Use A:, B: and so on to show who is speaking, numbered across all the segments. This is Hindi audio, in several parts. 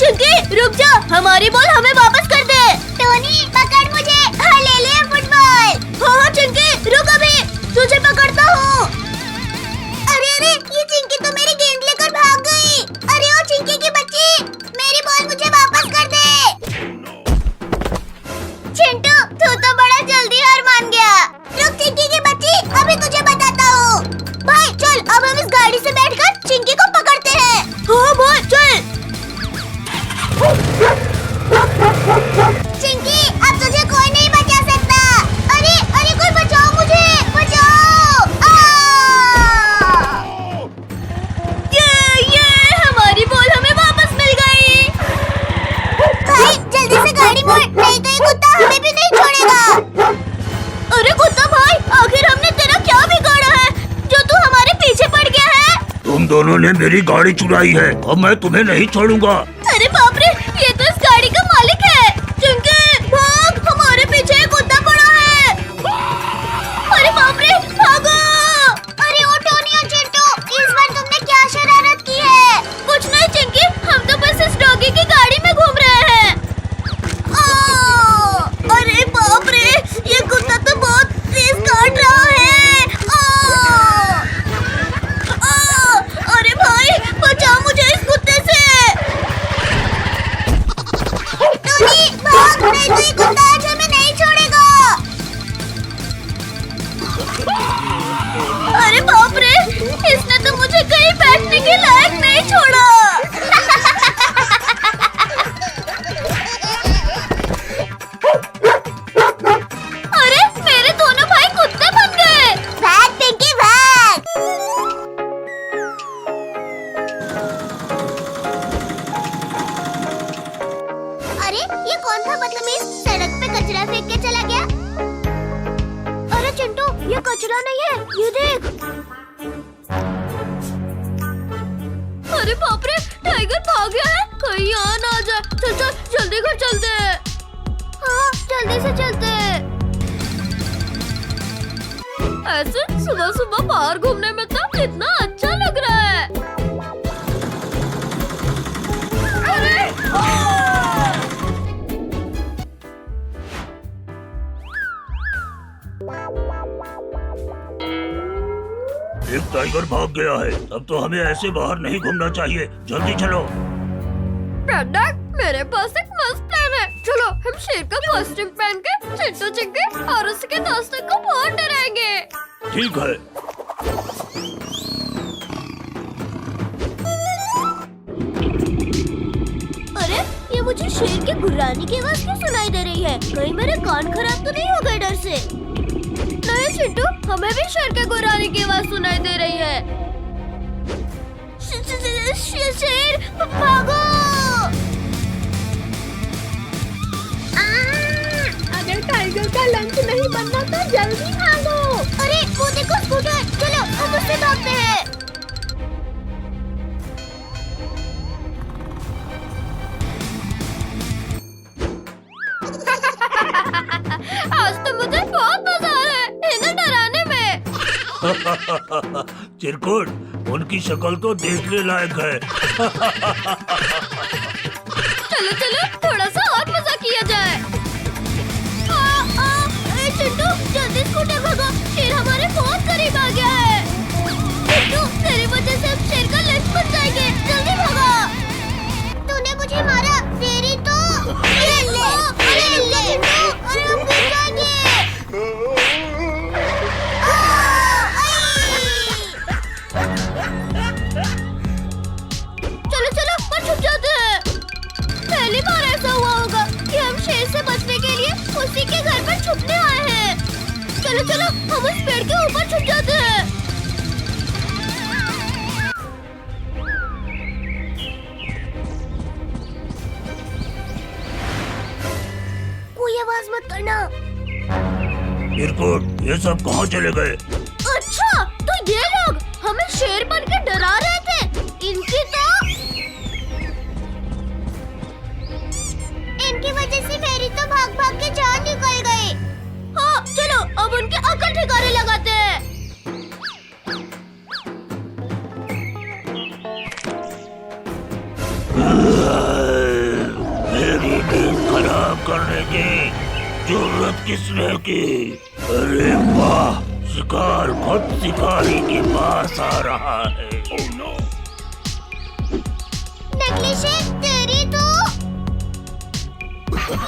A: चिंकी रुक जा, हमारी बॉल हमें वापस कर दे। टोनी पकड़ मुझे, हाँ ले ले फुटबॉल। हाँ चिंकी रुक, अभी तुझे पकड़ता हूँ। अरे अरे ये चिंकी तो मेरी गेंद लेकर भाग गई। अरे ओ चिंकी की बच्ची, मेरी बॉल मुझे वापस कर दे। चिंटू तू तो बड़ा जल्दी हार मान गया। रुक चिंकी की बच्ची, अभी तुझे बताता हूँ। भाई चल अब हम इस गाड़ी से बैठकर चिंकी को पकड़ते हैं। हाँ भाई चल। चिंकी अब तुझे कोई नहीं बचा सकता। अरे अरे कोई बचाओ मुझे, बचाओ। ये हमारी बॉल हमें वापस मिल गई। भाई जल्दी से गाड़ी मोड़, नहीं तो ये कुत्ता हमें भी नहीं छोड़ेगा। अरे कुत्ता भाई, आखिर हमने तेरा क्या बिगाड़ा है जो तू हमारे पीछे पड़ गया है?
B: तुम दोनों ने मेरी गाड़ी चुराई है, अब मैं तुम्हें नहीं छोड़ूंगा।
A: अरे बाप रे, ये तो इस गाड़ी का मालिक है। चिंकी भाग, हमारे पीछे एक कुत्ता पड़ा है। अरे बाप रे भागो। अरे ओ टोनी और चिंटू, इस बार तुमने क्या शरारत की है? कुछ नहीं चिंकी, हम तो बस इस डॉगी की गाड़ी में घूम रहे हैं। अरे बाप रे, ये कुत्ता तो बहुत तेज काट रहा है। अरे भाई बचाओ मुझे इस कुत्ते से। टोनी भाग, नहीं तो ये कुत्ता आज हमें नहीं छोड़ेगा। अरे बाप रे, इसने तो मुझे कहीं बैठने के लायक नहीं छोड़ा। अरे मेरे दोनों भाई कुत्ते बन गए। भाग पिंकी भाग। अरे ये कौन था बदतमीज, सड़क पे कचरा फेंक के चला गया। अरे चिंटू ये कचरा नहीं है, ये देख। अरे बाप रे, टाइगर भाग गया है, कहीं यहाँ ना आ जाए। चल चल जल्दी घर चलते हैं। हाँ जल्दी से चलते हैं। ऐसे सुबह सुबह बाहर घूमने में तो कितना अच्छा लग रहा है। अरे
B: एक टाइगर भाग गया है, तब तो हमें ऐसे बाहर नहीं घूमना चाहिए। जल्दी चलो।
A: मेरे पास एक मस्त प्लान है। चलो हम शेर का कॉस्ट्यूम पहन के चिंटू चिंकी और उसके दोस्तों को बहुत डराएंगे।
B: ठीक है।
A: अरे ये मुझे शेर की गुर्राने की आवाज क्यों सुनाई दे रही है? कहीं मेरे कान खराब तो नहीं हो गए डर से? नहीं चिंटू, हमें भी शेर के गुर्राने की आवाज सुनाई दे रही है। शेर भागो।
C: अगर टाइगर का लंच नहीं बनना तो जल्दी भागो।
A: अरे वो देखो स्कूटर, चलो हम उससे भागते हैं। आज तो मुझे बहुत मजा आ रहा है इन्हें डराने में।
B: चिरकुट, उनकी शक्ल तो देखने लायक है।
A: चलो चलो थोड़ा सा और मजा किया जाए। चिंटू जल्दी स्कूटर भगाओ, शेर हमारे बहुत करीब आ गया है। चिंटू तेरी वजह से अब शेर का लंच बन जाएंगे, जल्दी भगा। तूने मुझे मारा, तेरी तो ले ले, अरे हम गिर जाएंगे। चलो चलो पर छुप जाते हैं। पहली बार ऐसा हुआ होगा कि हम शेर से बचने के लिए उसी के घर पर छुपने आए हैं। चलो चलो हम उस पेड़ के ऊपर छुप जाते हैं। कोई आवाज मत करना।
B: चिरकुट, ये सब कहाँ चले गए?
A: अच्छा तो ये लोग हमें शेर बन के डरा रहे थे। इनकी वजह से मेरी तो भाग भाग के जान निकल गई। हाँ चलो अब उनके अकल ठिकाने लगाते हैं।
B: करने की जरूरत किसने की? अरे वाह, शिकार खुद शिकारी के पास आ रहा है।
A: नकली शेर तेरी तो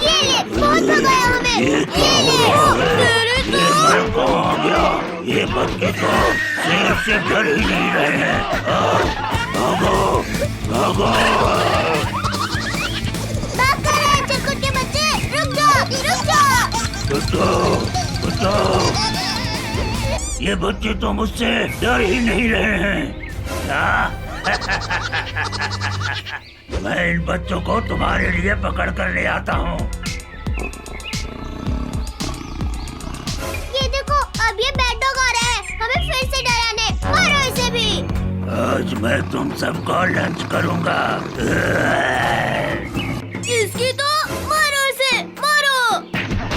A: ये ले, बहुत भगाया हमें।
B: ये क्या हो रहा है? ये मैं कहाँ गया? ये बच्चे तो शेर से डर ही नहीं रहे हैं। भागो भागो।
A: भाग कर रहे हैं चिरकुट के बच्चे, रुक जा।
B: बचाओ बचाओ, ये बच्चे तो मुझसे डर ही नहीं रहे हैं। मैं इन बच्चों को तुम्हारे लिए पकड़ कर ले आता हूँ।
A: ये देखो, अब ये बैड डॉग आ रहा है हमें फिर से डराने। मारो इसे भी।
B: आज मैं तुम सबको लंच करूँगा।
A: इसकी तो मारो इसे, मारो।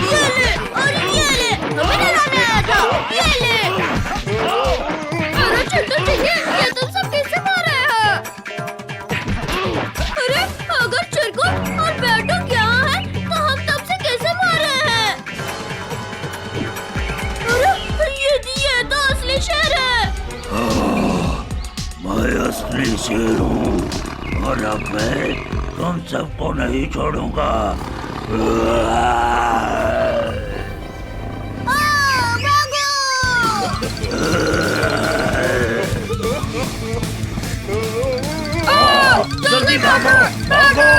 A: ये ले और ये ले, हमें डराने आया था। ये ले। अरे चिंटू चिंकी, ये तुम सब किससे मार रहे हो? अरे अगर चिरकुट और बैड डॉग यहाँ है तो हम तब से कैसे मार रहे हैं? अरे ये तो असली शेर है।
B: मैं असली शेर हूँ और अब मैं तुम सबको नहीं छोड़ूंगा। जल्दी भागो भागो।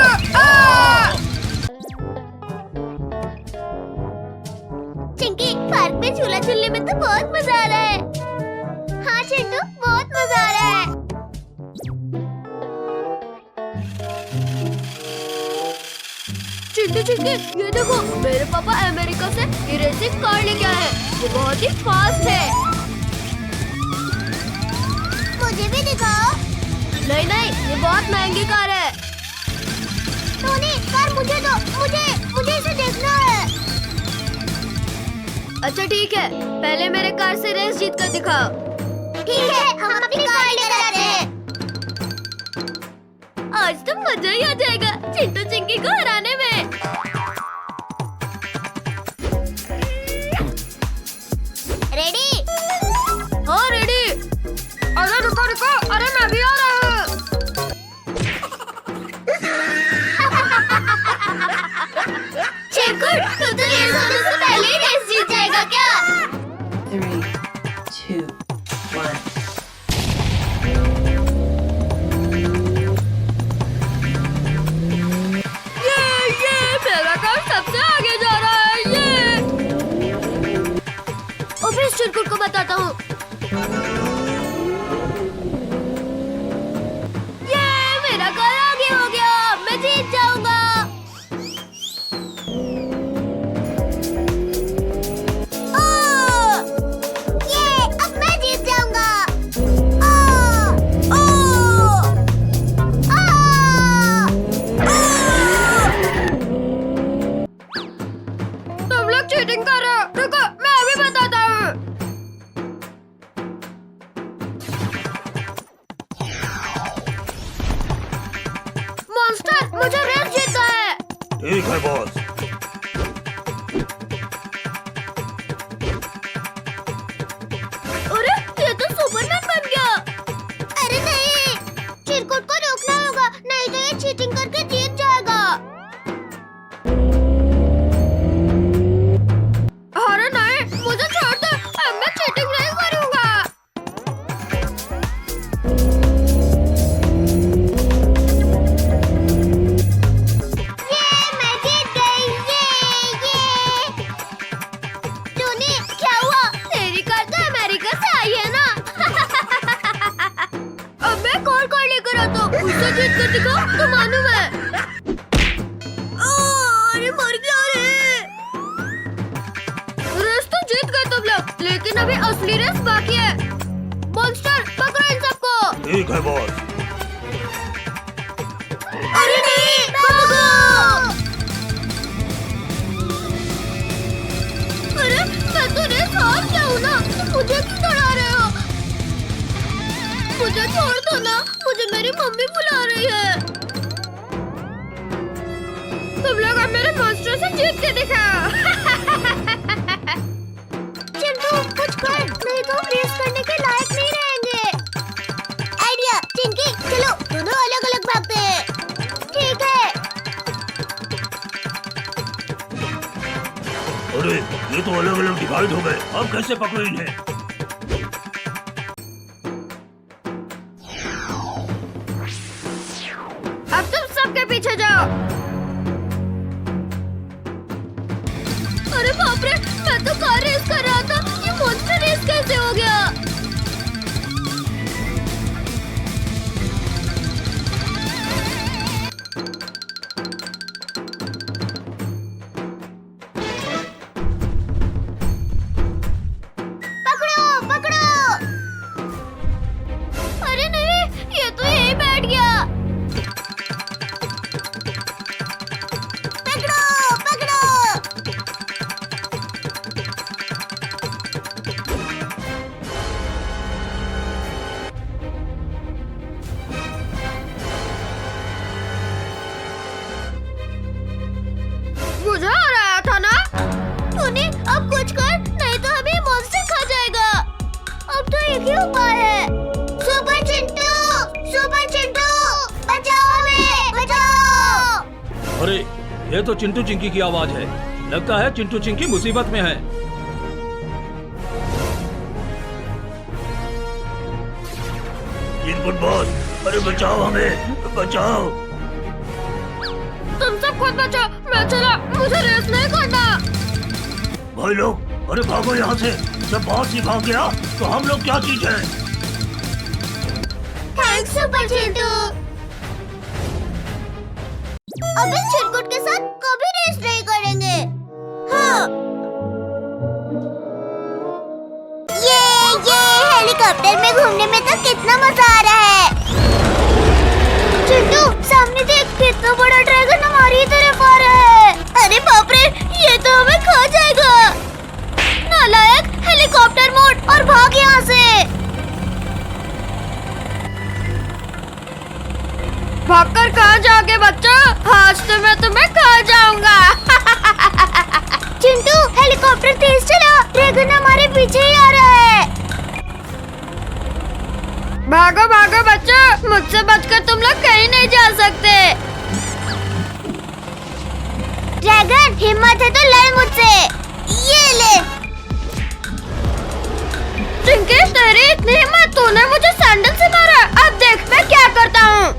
A: चिंकी, पार्क में झूला झूलने में तो बहुत मजा आ रहा है। हाँ चिंटू, बहुत मजा आ रहा है। चिंटू चिंकी, ये देखो, मेरे पापा अमेरिका से ये रेसिंग कार लेके आए हैं। वो बहुत ही फास्ट है। मुझे भी दिखाओ। नहीं, ये बहुत महंगी कार है। टोनी, कार मुझे दो, मुझे इसे देखना है। अच्छा ठीक है, पहले मेरे कार से रेस जीत कर दिखाओ। ठीक है, हम अपनी कार लेकर आते हैं। आज तो मजा ही आ जाएगा चिंटू चिंकी को हराने में। रेडी? हाँ रेडी। अरे रुको, अरे मैं भी आ रहा हूँ। चिरकुट, तू तो रेस होने से पहले ही रेस जीत जाएगा क्या?
D: 3, 2, 1.
A: ये मेरा कार सबसे आगे जा रहा है। ये और फिर चिरकुट को बताता हूँ। ये मेरा कार आगे हो गया, मैं जीत जाऊंगा। ये अब मैं जीत जाऊंगा। तुम लोग चीटिंग कर रहे हो। रुको, मैं अभी बताता हूँ। मॉन्स्टर, मुझे रेस जीतना है।
B: ठीक है बॉस।
A: अरे ये तो सुपरमैन बन गया। अरे नहीं, चिरकुट को रोकना होगा, नहीं तो ये चीटिंग करके जीत जाएगा। अरे नहीं, मुझे छोड़ दो, अब मैं चीटिंग नहीं करूंगा। ये मैं जीत गई। ये टोनी, क्या हुआ? तेरी कार तो अमेरिका से आई है ना? अब मैं कार लेकर आता हूँ, उससे जीत कर दिखाओ तो मानूं मैं। अरे मर गया रे। रेस तो जीत गए तुम लोग, लेकिन अभी असली रेस बाकी है। मॉन्स्टर, पकड़ो इन सबको।
B: ठीक है बॉस।
A: अरे नहीं, भागो। अरे मैं तो रेस हार गया हूँ ना, तो मुझे क्यों डरा रहे हो? मुझे छोड़ दो ना, मुझे मेरी मम्मी बुला रही है।
C: तुम लोग अब मेरे मॉन्स्टर से जीत के दिखाओ।
A: चिंटू कुछ कर, नहीं तो हम रेस करने के लायक नहीं रहेंगे। आइडिया चिंकी, चलो दोनों अलग अलग भागते हैं। ठीक है।
B: अरे ये तो अलग अलग डिवाइड हो गए, अब कैसे पकड़े इन्हें?
C: अब तुम सबके पीछे जाओ।
A: अरे बाप रे, मैं तो कार रेस कर रहा था, ये मॉन्स्टर रेस कैसे हो गया? पकड़ो पकड़ो। अरे नहीं, ये तो यहीं बैठ गया। पकड़ो पकड़ो।
C: बुझा रहा था ना।
A: टोनी अब कुछ कर, नहीं तो हमें मॉन्स्टर खा जाएगा। अब तो एक ही उपाय है। सुपर चिंटू बचाओ हमें, बचाओ।
E: अरे ये तो चिंटू चिंकी की आवाज है। लगता है चिंटू चिंकी मुसीबत में है।
B: इनपुट बॉस, अरे बचाओ हमें, बचाओ।
C: तुम सब खुद बचो, मैं चला, मुझे रेस नहीं करना।
B: भाई लोग, अरे भागो यहाँ से। जब बॉस ही भाग गया तो हम लोग क्या चीज है?
A: Thanks super Chintu. अब इस चिरकुट के साथ कभी रेस नहीं करेंगे। हाँ। ये हेलीकॉप्टर में घूमने में तो कितना मजा आ रहा है। चिंटू सामने देख, कितना बड़ा ड्रैगन हमारी तरफ आ रहा है। अरे बाप रे, ये तो हमें खा जाएगा। नालायक, हेलीकॉप्टर मोड और भाग यहाँ से।
C: भागकर कहाँ जाओगे बच्चों? आज तो मैं तुम्हें खा जाऊंगा।
A: चिंटू हेलीकॉप्टर तेज चला, ड्रैगन हमारे पीछे ही आ रहा है।
C: भागो भागो बच्चों, मुझसे बचकर तुम लोग कहीं नहीं जा सकते।
A: ड्रैगन हिम्मत है तो लड़ मुझसे। ये ले।
C: चिंकी तेरी इतनी हिम्मत, तूने मुझे सैंडल से मारा। अब देख मैं क्या करता हूँ।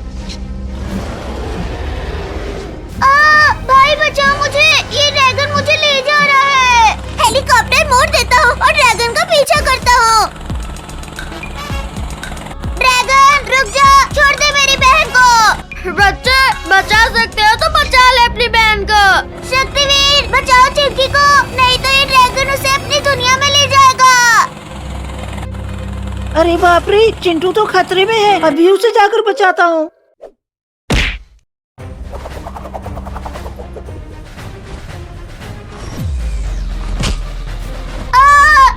A: भाई बचाओ मुझे, ये ड्रैगन मुझे ले जा रहा है। हेलीकॉप्टर मोड़ देता हूँ और ड्रैगन का पीछा करता हूँ। ड्रैगन रुक जा, छोड़ दे मेरी बहन को।
C: बच्चे बचा सकते हो तो बचा ले अपनी बहन को।
A: शक्तिवीर बचाओ चिंकी को, नहीं तो ये ड्रैगन उसे अपनी दुनिया में ले जाएगा।
F: अरे बाप रे, चिंटू तो खतरे में है। अभी उसे जाकर बचाता हूँ।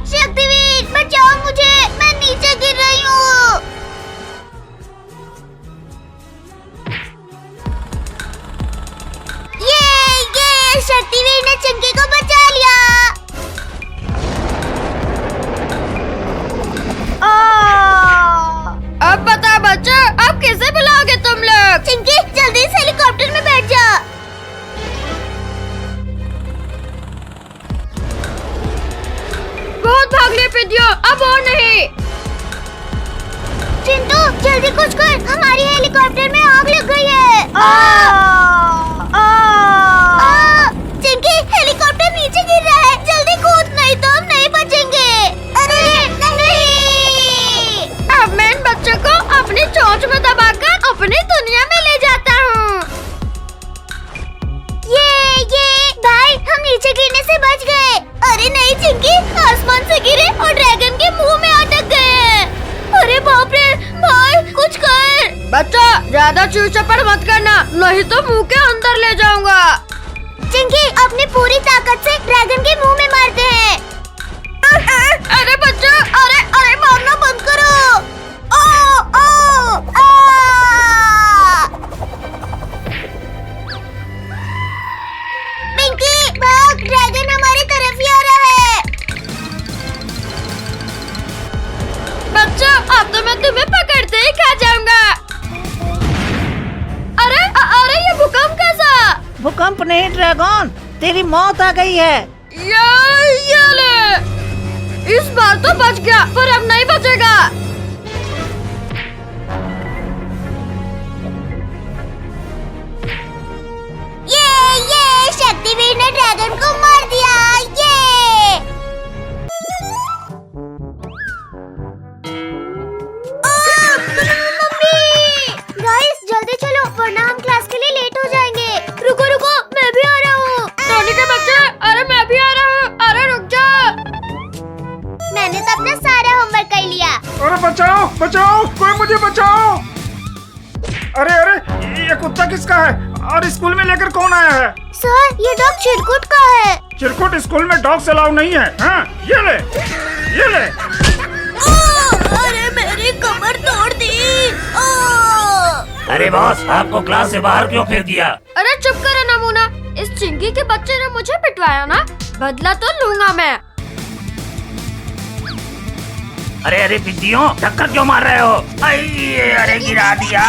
A: शक्तिवीर बचाओ मुझे, मैं नीचे गिर रही हूँ। ये शक्तिवीर ने चिंकी को बचा लिया।
C: अब बता बच्चों, अब किसे बुलाओगे तुम लोग?
A: चिंकी जल्दी से हेलीकॉप्टर में बैठ जा।
C: बहुत भाग लिए पिदियो, अब और नहीं।
A: चिंटू जल्दी कुछ कर, हमारी हेलीकॉप्टर में आग लग गई है। चिंकी हेलीकॉप्टर नीचे गिर रहा है, जल्दी कूद, नहीं तो हम नहीं बचेंगे। अरे नहीं।
C: अब मैं इन बच्चों को अपनी चोंच में दबाकर अपनी दुनिया में ले जाता हूँ।
A: ये भाई हम नीचे गिरने से बच गए। अरे नहीं चिंकी, आसमान से गिरे और ड्रैगन के मुंह में अटक गए हैं। अरे बाप रे भाई, कुछ कर।
C: बच्चा ज्यादा चूचपड़ मत करना, नहीं तो मुंह के अंदर ले जाऊंगा।
A: चिंकी अपनी पूरी ताकत से ड्रैगन के मुंह में मारते हैं।
C: अरे बच्चा,
A: अरे मारना बंद करो।
C: अब तो मैं तुम्हें पकड़ते ही खा जाऊंगा। अरे अरे ये भूकंप कैसा?
F: भूकंप नहीं ड्रैगन, तेरी मौत आ गई है।
C: ये ले। इस बार तो बच गया, पर अब नहीं बचेगा।
A: ये शक्तिवीर ने ड्रैगन को मार दिया। ये मम्मी, गाइस जल्दी चलो वरना हम क्लास के लिए लेट हो जाएंगे। रुको रुको, मैं भी आ रहा हूँ।
C: टोनी के बच्चे, अरे मैं भी आ रहा हूँ। अरे रुक जा।
A: मैंने तो अपना सारा होमवर्क कर लिया।
G: अरे बचाओ बचाओ, कोई मुझे बचाओ। अरे अरे ये कुत्ता किसका है और स्कूल में लेकर कौन आया है?
A: सर ये डॉग चिरकुट का है।
G: चिरकुट स्कूल में डॉग्स अलाउ नहीं है। हाँ ये ले ये ले।
A: अरे मेरी कमर तोड़ दी।
B: अरे बॉस, आपको क्लास से बाहर क्यों फेंक दिया?
C: अरे चुप करो नमूना। इस चिंकी के बच्चे ने मुझे पिटवाया ना, बदला तो लूंगा मैं।
B: अरे अरे पिद्दियों, टक्कर क्यों मार रहे हो? अरे गिरा दिया।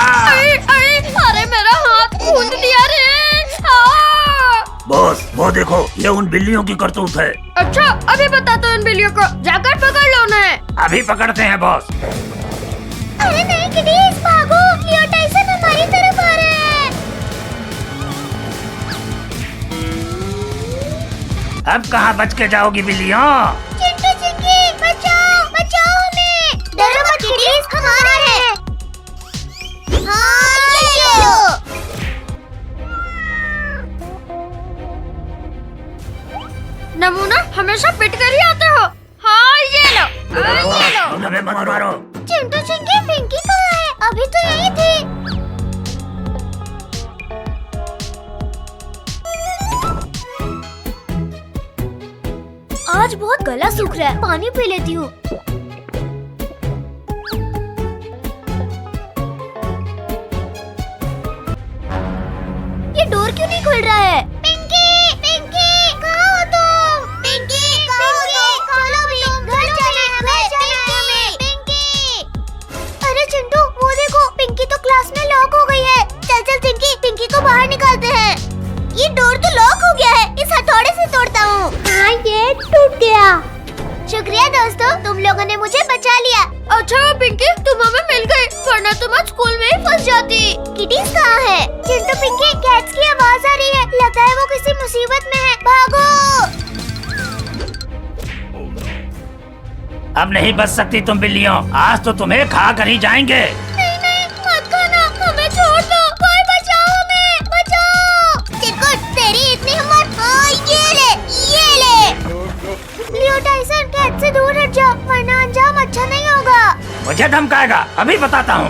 C: अरे मेरा हाथ कूद दिया रे।
B: बॉस वो देखो, ये उन बिल्लियों की करतूत है।
C: अच्छा अभी बताता हूँ इन बिल्लियों को, जाकर पकड़ लो उन्हें।
B: अभी पकड़ते हैं बॉस।
A: अरे नहीं किडीज, भागो, लियो टाइसन हमारी तरफ आ रहे हैं।
B: अब कहाँ बच के जाओगी बिल्लियों?
A: चिंटू चिंकी बचाओ बचाओ हमें। डरो मत किडीज, हम आ रहे हैं। हाँ ये लो।
C: नमूना हमेशा पिट कर ही आते हो। हाँ ये लो।
B: हमें मत मारो।
A: चिंटू चिंकी पिंकी कहाँ है? अभी तो यही थी। आज बहुत गला सूख रहा है, पानी पी लेती हूँ। ये डोर क्यों नहीं खुल रहा है? पिंकी पिंकी कहाँ हो तुम? पिंकी कहाँ हो तुम? खोलो भी, घर जाना है पिंकी। अरे चिंटू वो देखो, पिंकी तो क्लास में लॉक हो गई है। चल चल चिंकी, पिंकी को बाहर निकालते हैं। ये डोर तो लॉक हो गया है, इस हथौड़े से तोड़ता हूँ। हाँ ये टूट गया। शुक्रिया दोस्तों, तुम लोगों ने मुझे बचा लिया।
C: अच्छा पिंकी, तुम हमें मिल गई, वरना तुम आज स्कूल में ही फंस जाती।
A: किडीज कहाँ है? चिंटू पिंकी, कैट्स की आवाज आ रही है, लगता है वो किसी मुसीबत में है। भागो।
B: अब नहीं बच सकती तुम बिल्लियों, आज तो तुम्हें खा कर ही जाएंगे।
A: नहीं नहीं मत खाना, हमें छोड़ दो। कोई बचाओ हमें, बचाओ। चिरकुट तेरी इतनी हिम्मत। हाँ ये ले ये ले। लियो टाइसन, कैट से दूर हट जाओ वरना अंजाम अच्छा नहीं होगा।
B: मुझे धमकाएगा, अभी बताता हूँ।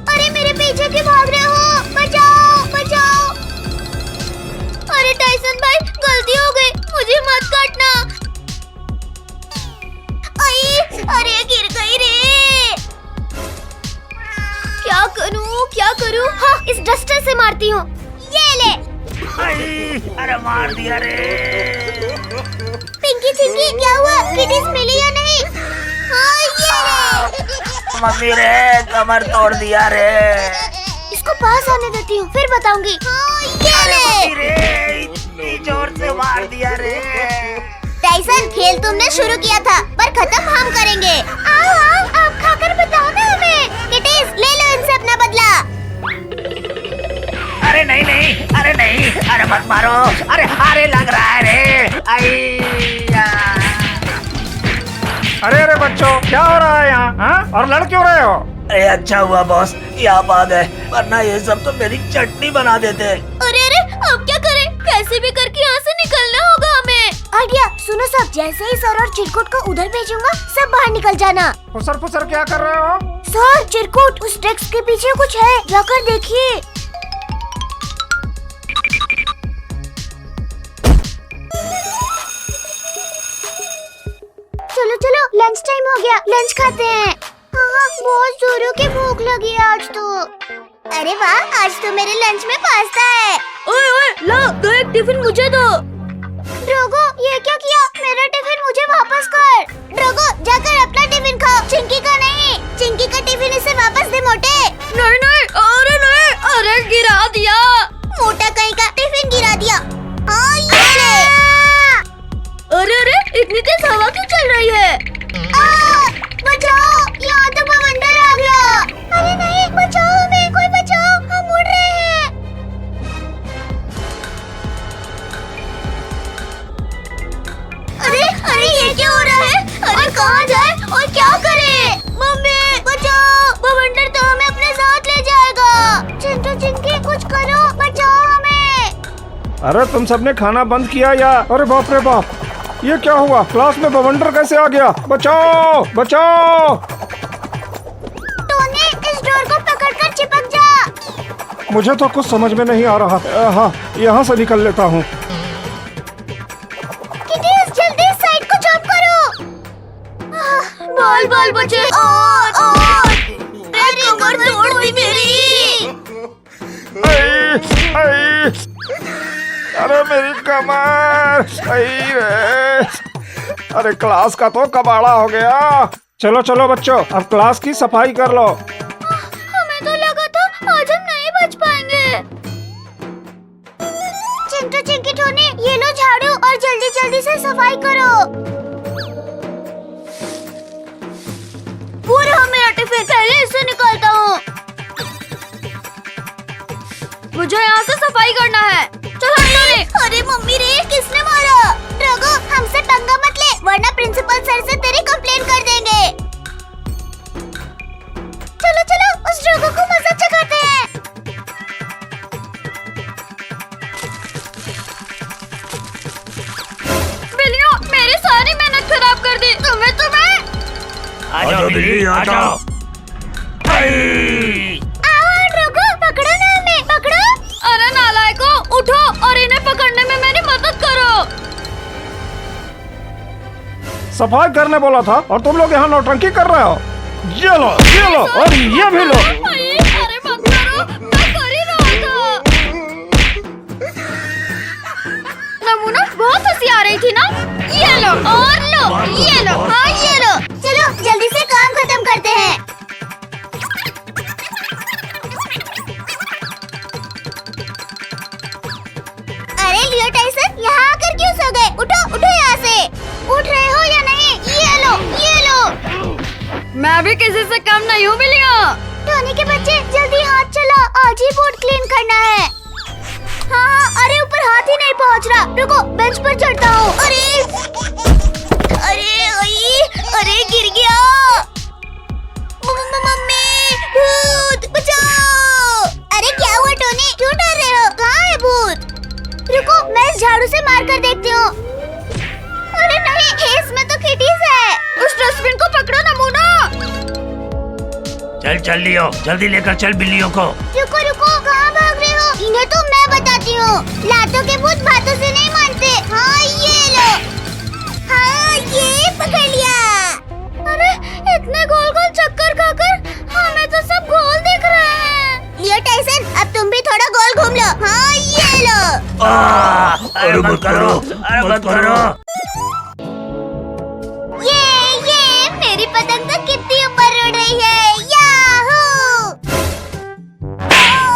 A: अरे मेरे पीछे क्यों भाग रहे हो? बचाओ बचाओ। अरे टाइसन भाई, गलती हो गई, मुझे मत काटना। अरे गिर गई रे। क्या करूँ? हाँ इस डस्टर से मारती हूँ। ये ले।
B: अरे मार दिया रे।
A: पिंकी चिंकी क्या हुआ? किडीज मिली या नहीं? हाँ ये ले।
B: मम्मी रे, कमर तोड़ दिया रे।
A: इसको पास आने देती हूँ, फिर बताऊंगी। हाँ ये ले।
B: रे, इतनी जोर से मार दिया रे।
A: टाइसन खेल तुमने शुरू किया था, पर खत्म हम करेंगे। आओ आओ, आप खाकर बताओ ना हमें। किडीज ले लो इनसे अपना बदला।
B: अरे नहीं नहीं, अरे नहीं, अरे मत मारो। अरे हारे लग रहा है रे।
G: अरे अरे बच्चों, क्या हो रहा है यहाँ? हाँ? और लड़ क्यों रहे हो?
B: अरे अच्छा हुआ बॉस, ये आप आ गए, वरना ये सब तो मेरी चटनी बना देते।
A: अरे अरे अब क्या करें? कैसे भी करके यहाँ से निकलना होगा हमें। आइडिया सुनो सब, जैसे ही सर और चिरकुट को उधर भेजूंगा, सब बाहर निकल जाना।
G: फुसर फुसर क्या कर रहे हो?
A: सर चिरकुट, उस डेस्क के पीछे कुछ है, जाकर देखिए। चलो चलो, लंच टाइम हो गया, लंच खाते हैं। हाँ बहुत जोरों की भूख लगी है आज तो। अरे वाह, आज तो मेरे लंच में पास्ता है।
C: ओए ओए, ला दो एक टिफिन मुझे दो।
A: ड्रैगो, ये क्या किया? मेरा टिफिन मुझे वापस कर। ड्रैगो, जाकर अपना टिफिन खाओ, चिंकी का नहीं। चिंकी का टिफिन इसे वापस दे मोटे।
C: नहीं नहीं, अरे नहीं, अरे गिरा दिया।
A: मोटा कहीं का टिफिन गिरा दिया। हाँ ये ले।
C: अरे अरे, इतनी तेज हवा क्यों चल रही है?
A: बचाओ, यहाँ तो बवंडर आ गया। अरे नहीं, बचाओ हमें, कोई बचाओ, हम उड़ रहे हैं। अरे अरे, ये क्या हो रहा है? अरे कहाँ जाए और क्या करे? मम्मी बचाओ, बवंडर तो हमें अपने साथ ले जाएगा। चिंटू चिंकी कुछ करो, बचाओ हमें।
G: अरे तुम सबने खाना बंद किया या? अरे बाप रे बाप, ये क्या हुआ? क्लास में बवंडर कैसे आ गया? बचाओ बचाओ।
A: टोनी, इस डोर को पकड़कर चिपक जा।
G: मुझे तो कुछ समझ में नहीं आ रहा। हाँ, यहाँ से निकल लेता हूँ।
A: किटी, जल्दी इस साइड को चॉप करो।
C: बाल बाल बचे।
A: अरे कमर तोड़ दी मेरी।
G: अरे मेरी कमर। अरे क्लास का तो कबाड़ा हो गया। चलो चलो बच्चों, अब क्लास की सफाई कर लो।
A: हमें तो लगा था आज हम नहीं बच पाएंगे। चिंटू चिंकी टोनी, ये लो झाड़ू और जल्दी जल्दी से सफाई करो। पूरा मेरा टिफिन, पहले इसे निकालता हूँ।
C: मुझे यहाँ से सफाई करना है। चलो टोनी।
A: अरे मम्मी रे, किसने मारा? ड्रैगो, हमसे पंगा मत ले, वरना प्रिंसिपल सर से तेरी कंप्लेन कर देंगे। चलो चलो, उस ड्रैगो को मजा चखाते हैं।
C: बिल्लियों, मेरी सारी मेहनत खराब कर दी। तुम्हें
B: आ जाओ बिल्ली, आ जाओ।
A: आओ ड्रैगो, पकड़ो ना हमें, पकड़ो।
C: अरे नालायको, उठो और इन्हें पकड़ने में मेरी मदद करो।
G: सफाई करने बोला था और तुम लोग यहाँ नौटंकी कर रहे हो। ये लो और ये भी लो।
C: अरे मत करो, मैं कर ही रहा था। नमूना, बहुत हंसी आ रही थी ना? ये लो और लो, ये लो,
A: हाँ ये लो। चलो जल्दी से काम खत्म करते हैं। अरे लियो टाइसन, यहाँ आकर क्यों सो गए? उठो उठो यहाँ से। उठ रहे हो या नहीं? ये लो, ये लो।
C: मैं भी किसी से कम नहीं हूँ बिल्लियों।
A: टोनी के बच्चे, जल्दी हाथ चलाओ, आज ही बोर्ड क्लीन करना है। हाँ हाँ, अरे ऊपर हाथ ही नहीं पहुँच रहा। रुको, बेंच पर चढ़ता हूँ। अरे गिर गया। मम्मी, भूत बचाओ। अरे क्या हुआ टोनी, क्यों डर रहे हो? कहाँ है भूत? रुको, मैं इस झाड़ू से मार कर देखती हूँ। अरे नहीं, इसमें तो किटीज है।
C: उस डस्टबिन को पकड़ो नमूना।
B: चल चल लियो, जल्दी लेकर चल बिल्लियों को।
A: रुको रुको, कहाँ भाग रहे हो? इन्हें तो मैं बताती हूँ। लातों के भूत बातों से नहीं मानते। हाँ ये लो। हाँ ये पकड़ लिया।
C: अरे इतने गोल गोल चक्कर खाकर हमें तो सब गोल दिख रहे हैं।
A: लियो टाइसन, अब तुम भी थोड़ा गोल घूम लो। हाँ ये लो।
B: अरे मत करो, अरे मत करो।
A: ये मेरी पतंग तो कितनी ऊपर उड़ रही है। याहू!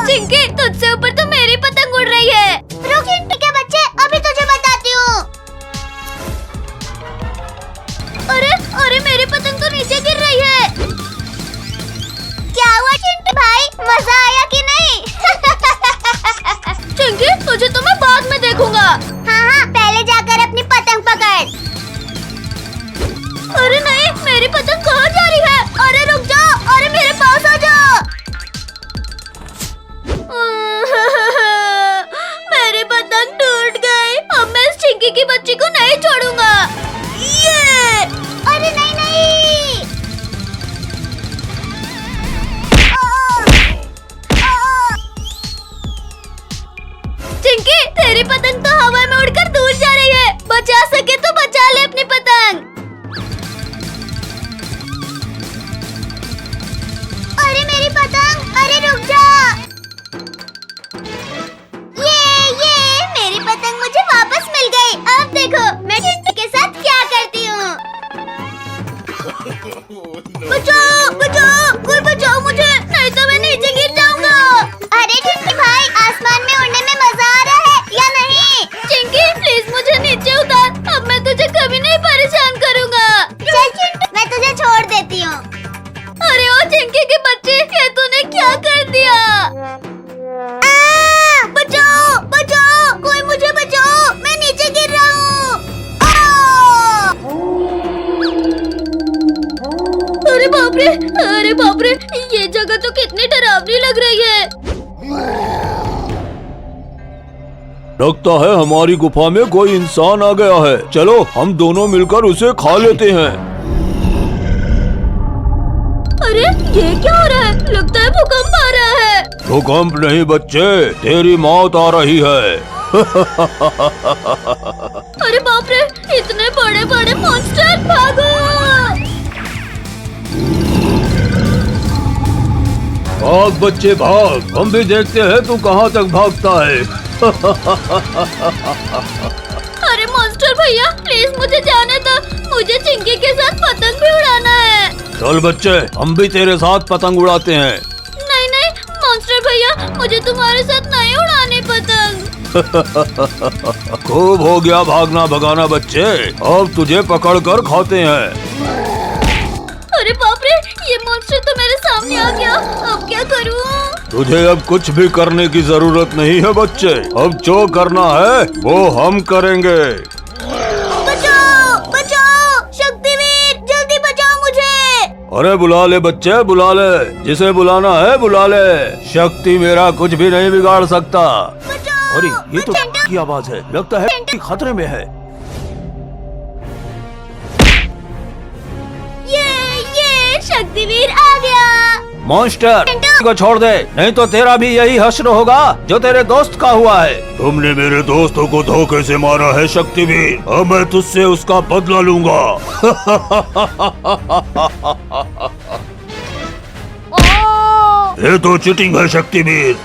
C: चिंकी, तुझसे ऊपर तो मेरी पतंग उड़ रही है।
A: रुक चिंटू के बच्चे, अभी तुझे बताती हूँ।
C: अरे मेरी पतंग तो नीचे गिर रही है।
A: क्या हुआ चिंटू भाई, मजा आया कि नहीं?
C: चिंकी, तुझे तो मैं बाद में देखूंगा।
A: हाँ, पहले जाकर अपनी पतंग पकड़।
C: अरे नहीं, मेरी पतंग कहाँ जा रही है? अरे रुक जाओ, अरे मेरे पास आ जाओ। मेरी पतंग टूट गई। अब मैं इस चिंकी की बच्ची को नहीं छोड़ूंगा। ये
A: अरे नहीं नहीं।
C: चिंकी, तेरी पतंग तो हवा में उड़कर दूर जा रही है। बचा सके तो बचा ले अपनी पतंग।
A: अरे मेरी पतंग, अरे रुक जा। ये मेरी पतंग मुझे वापस मिल गई। अब
H: लगता है हमारी गुफा में कोई इंसान आ गया है। चलो हम दोनों मिलकर उसे खा लेते हैं।
C: अरे ये क्या हो रहा है? लगता है भूकंप आ रहा है।
H: भूकंप नहीं बच्चे, तेरी मौत आ रही है।
C: अरे बाप रे, इतने बड़े बड़े मॉन्स्टर, भागो!
H: भाग बच्चे भाग, हम भी देखते हैं तू कहाँ तक भागता है।
C: अरे मॉन्स्टर भैया, प्लीज मुझे जाने दो। मुझे चिंकी के साथ पतंग भी उड़ाना है।
H: चल बच्चे, हम भी तेरे साथ पतंग उड़ाते हैं।
C: नहीं नहीं मॉन्स्टर भैया, मुझे तुम्हारे साथ नहीं उड़ानी पतंग।
H: खूब हो गया भागना भगाना बच्चे, अब तुझे पकड़ कर खाते हैं।
C: अरे बाप रे, ये मॉन्स्टर तो मेरे सामने आ गया। अब क्या करूं?
H: तुझे अब कुछ भी करने की जरूरत नहीं है बच्चे, अब जो करना है वो हम करेंगे।
A: बचाओ बचाओ, शक्तिवीर जल्दी बचाओ मुझे।
H: अरे बुला ले बच्चे, बुला ले, जिसे बुलाना है बुला ले। शक्ति मेरा कुछ भी नहीं बिगाड़ सकता। अरे ये तो की आवाज है, लगता है कि खतरे में है।
C: ये शक्तिवीर आ गया।
H: मॉन्स्टर को छोड़ दे, नहीं तो तेरा भी यही हश्र होगा जो तेरे दोस्त का हुआ है। तुमने मेरे दोस्तों को धोखे से मारा है शक्तिवीर, अब मैं तुझसे उसका बदला लूंगा। ये तो चीटिंग है शक्तिवीर,